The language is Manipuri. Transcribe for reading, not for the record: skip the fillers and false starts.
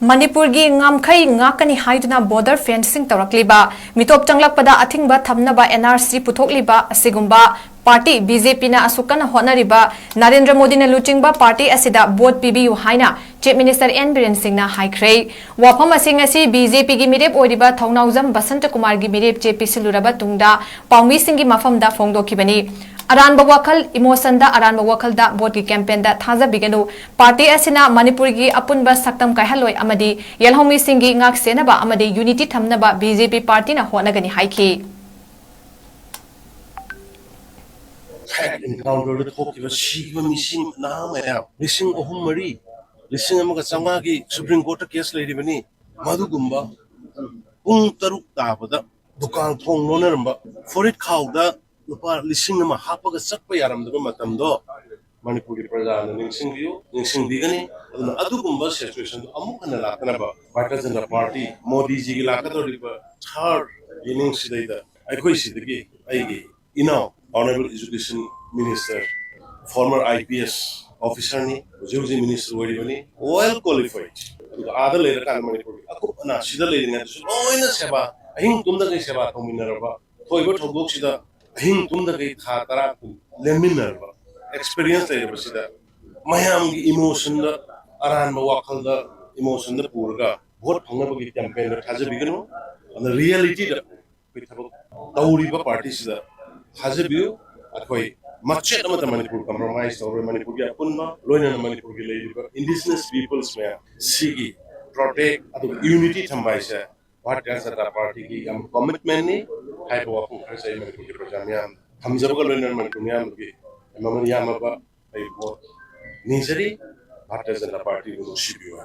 Manipur gi ngamkhai ngakani haiduna border fencing tawrakliba mitop changlakpada athingba thamnaba NRC puthokliba asigumba party BJP na asukana honariba Narendra Modi na luchingba party asida vote pibiu haina Chief Minister N Biren Singh na haikhrei wafam asing asi BJP gi mirep oiriba thongnaujam Basanta Kumar gi mirep JP siluraba tungda paumi singi mafamda phongdokibani Aranba wakal emotion da aranba wakal da vote ki campaign da thaza biganu party asina Manipur gi apunba saktam kaihaloi amadi yelhomi singi ngak senaba amadi unity thamnaba BJP party na honagani haiki encounter the talk about Shiva missing now, missing a humari, listening among Samagi, Supreme Court case lady Bani, Madugumba, Puntaruk Tabada, Dukan Pong Loneramba, for it Kauda, listening a Hapaga Sakpayaram, the Matamdo, Manipuri Praja, and Ningsing View, Ningsing Digani, and Adugumba situation, Amukana Lakanaba, Batas in the party, Modi Zigilaka River, third innings later. I quit the gay, Honorable Education Minister, former IPS officer ni, Joji Minister Wadibani, well qualified. Other later can Manipur. Aku na sida lady na so ina seba. Ahing tunda kay seba kung minaraba. Toiba togok sida. Ahing tunda kay khatara kung leminaraba. Experience tayo ba sida. Mayam gi emotion da aran mawakal da emotion da purga. Vote phangna bagi campaign da thaja bigano. And the reality da pithabak tauri ba party sida. Hazabu, Akoi, Machet Manipur compromise over Manipur Punma, Loina Manipur indigenous peoples may Sigi, protect unity Tambaisa, what does that party commitment? Hypo Manipur Projamiam, Hamzabaka Loina Manipuriam, Mamma Yamaba, Nisari, what does that party will ship you?